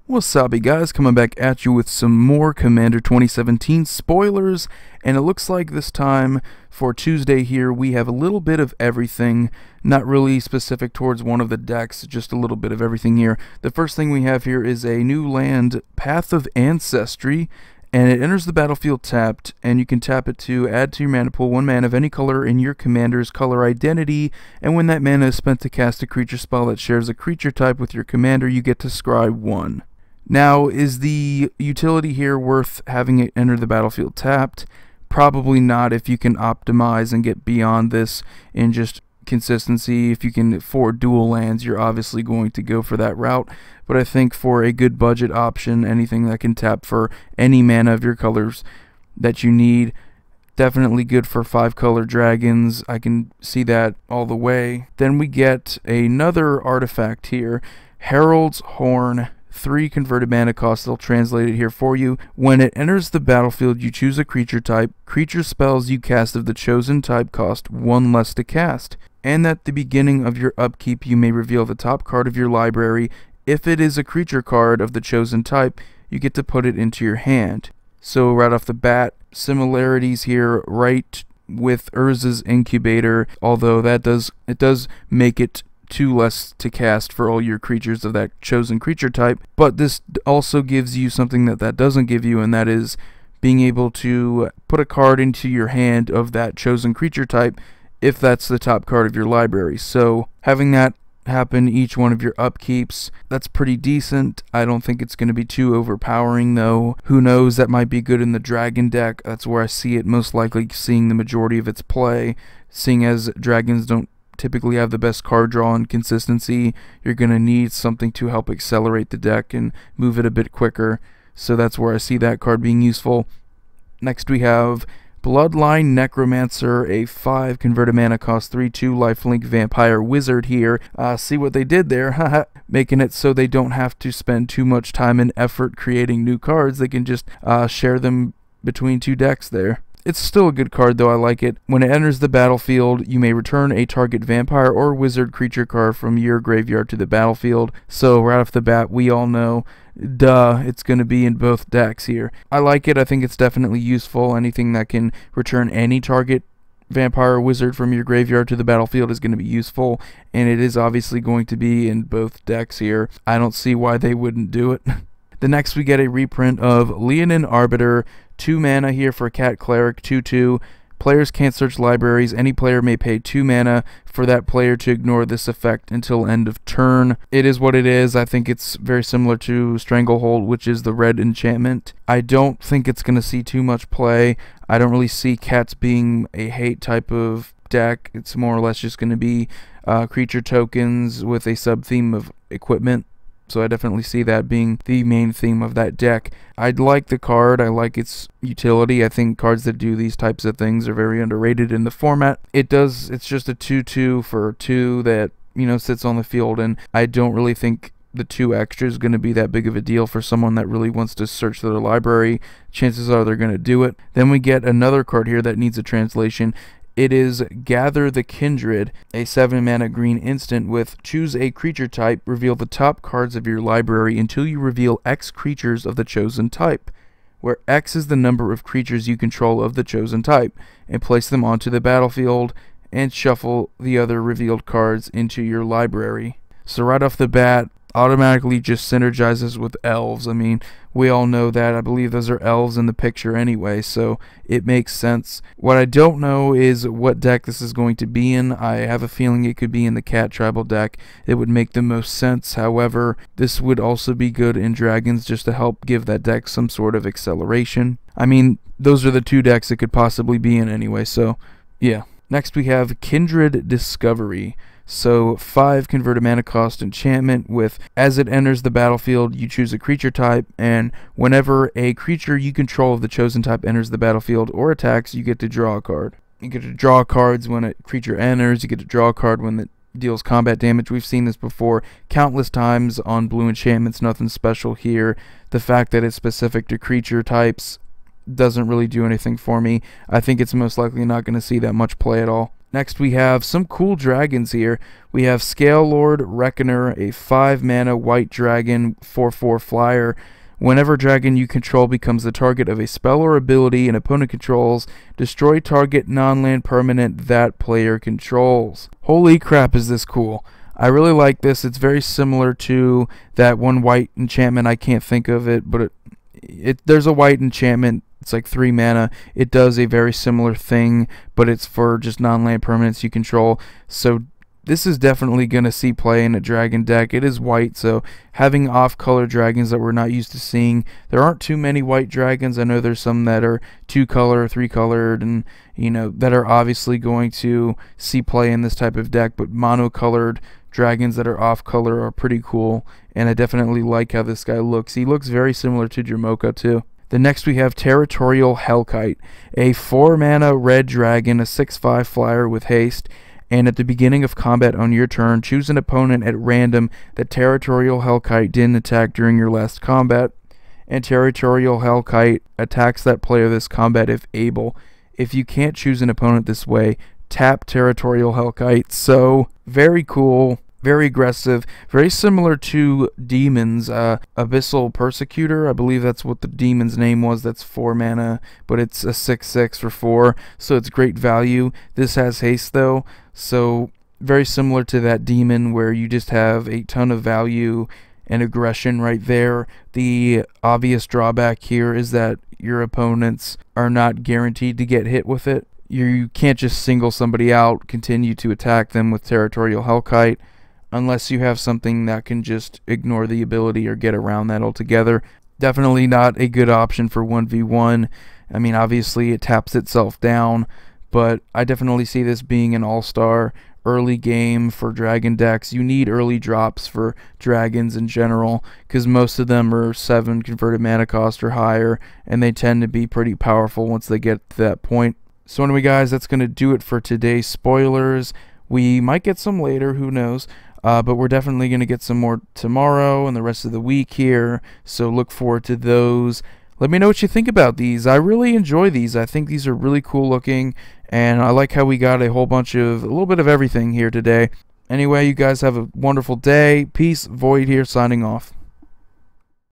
Wasabi guys, coming back at you with some more Commander 2017 spoilers, and it looks like this time for Tuesday here we have a little bit of everything, not really specific towards one of the decks, just a little bit of everything here. The first thing we have here is a new land, Path of Ancestry, and it enters the battlefield tapped, and you can tap it to add to your mana pool 1 mana of any color in your commander's color identity, and when that mana is spent to cast a creature spell that shares a creature type with your commander, you get to scry 1. Now, is the utility here worth having it enter the battlefield tapped? Probably not if you can optimize and get beyond this in just consistency. If you can afford dual lands, you're obviously going to go for that route. But I think for a good budget option, anything that can tap for any mana of your colors that you need, definitely good for 5-color dragons. I can see that all the way. Then we get another artifact here, Heralds Horn. 3 converted mana cost. They'll translate it here for you. When it enters the battlefield, you choose a creature type. Creature spells you cast of the chosen type cost 1 less to cast. And at the beginning of your upkeep, you may reveal the top card of your library. If it is a creature card of the chosen type, you get to put it into your hand. So right off the bat, similarities here right with Urza's Incubator, although it does make it 2 less to cast for all your creatures of that chosen creature type, but this also gives you something that doesn't give you, and that is being able to put a card into your hand of that chosen creature type if that's the top card of your library. So having that happen each one of your upkeeps, that's pretty decent. I don't think it's going to be too overpowering though. Who knows, that might be good in the dragon deck. That's where I see it most likely seeing the majority of its play, seeing as dragons don't typically have the best card draw and consistency. You're going to need something to help accelerate the deck and move it a bit quicker, so that's where I see that card being useful. Next we have Bloodline Necromancer, a 5 converted mana cost 3/2 lifelink vampire wizard here. See what they did there, making it so they don't have to spend too much time and effort creating new cards. They can just share them between 2 decks there. It's still a good card though, I like it. When it enters the battlefield, you may return a target vampire or wizard creature card from your graveyard to the battlefield. So right off the bat, we all know, duh, it's going to be in both decks here. I like it. I think it's definitely useful. Anything that can return any target vampire or wizard from your graveyard to the battlefield is going to be useful, and it is obviously going to be in both decks here. I don't see why they wouldn't do it. The next we get a reprint of Lien Arbiter, 2 mana here for Cat Cleric, 2/2. Players can't search libraries. Any player may pay 2 mana for that player to ignore this effect until end of turn. It is what it is. I think it's very similar to Stranglehold, which is the red enchantment. I don't think it's going to see too much play. I don't really see cats being a hate type of deck. It's more or less just going to be creature tokens with a sub-theme of equipment. So I definitely see that being the main theme of that deck. I like the card. I like its utility. I think cards that do these types of things are very underrated in the format. It's just a 2/2 for 2 that, sits on the field, and I don't really think the 2 extra is going to be that big of a deal for someone that really wants to search their library. Chances are they're going to do it. Then we get another card here that needs a translation. It is Gather the Kindred, a 7 mana green instant with choose a creature type, reveal the top cards of your library until you reveal X creatures of the chosen type, where X is the number of creatures you control of the chosen type, and place them onto the battlefield and shuffle the other revealed cards into your library. So right off the bat, automatically just synergizes with elves. I mean, we all know that. I believe those are elves in the picture anyway, so it makes sense. What I don't know is what deck this is going to be in. I have a feeling it could be in the cat tribal deck. It would make the most sense. However, this would also be good in dragons just to help give that deck some sort of acceleration. I mean, those are the 2 decks it could possibly be in anyway, so yeah. Next we have Kindred Discovery. So 5 converted mana cost enchantment with, as it enters the battlefield, you choose a creature type, and whenever a creature you control of the chosen type enters the battlefield or attacks, you get to draw a card. You get to draw cards when a creature enters. You get to draw a card when it deals combat damage. We've seen this before countless times on blue enchantments. Nothing special here. The fact that it's specific to creature types doesn't really do anything for me. I think it's most likely not going to see that much play at all. Next we have some cool dragons here. We have Scale Lord Reckoner, a 5-mana white dragon 4/4 flyer. Whenever dragon you control becomes the target of a spell or ability an opponent controls, destroy target non-land permanent that player controls. Holy crap, is this cool. I really like this. It's very similar to that one white enchantment. I can't think of it, but there's a white enchantment. It's like 3 mana. It does a very similar thing, but it's for just non-land permanents you control. So this is definitely going to see play in a dragon deck. It is white, so having off-color dragons that we're not used to seeing. There aren't too many white dragons. I know there's some that are 2-color, 3-colored, and that are obviously going to see play in this type of deck, but mono-colored dragons that are off-color are pretty cool, and I definitely like how this guy looks. He looks very similar to Jamoka too. Then next we have Territorial Hellkite, a 4-mana red dragon, a 6/5 flyer with haste, and at the beginning of combat on your turn, choose an opponent at random that Territorial Hellkite didn't attack during your last combat, and Territorial Hellkite attacks that player this combat if able. If you can't choose an opponent this way, tap Territorial Hellkite. So very cool, very aggressive, very similar to Demon's Abyssal Persecutor. I believe that's what the Demon's name was. That's 4 mana, but it's a 6/6 for 4, so it's great value. This has haste though, so very similar to that Demon where you just have a ton of value and aggression right there. The obvious drawback here is that your opponents are not guaranteed to get hit with it. You can't just single somebody out, continue to attack them with Territorial Hellkite, unless you have something that can just ignore the ability or get around that altogether. Definitely not a good option for 1v1. I mean, obviously it taps itself down, but I definitely see this being an all-star early game for dragon decks. You need early drops for dragons in general, because most of them are 7 converted mana cost or higher, and they tend to be pretty powerful once they get to that point. So anyway guys, that's going to do it for today's spoilers. We might get some later, who knows, but we're definitely going to get some more tomorrow and the rest of the week here, so look forward to those. Let me know what you think about these. I really enjoy these. I think these are really cool looking, and I like how we got a little bit of everything here today. Anyway, you guys have a wonderful day. Peace. Void here, signing off.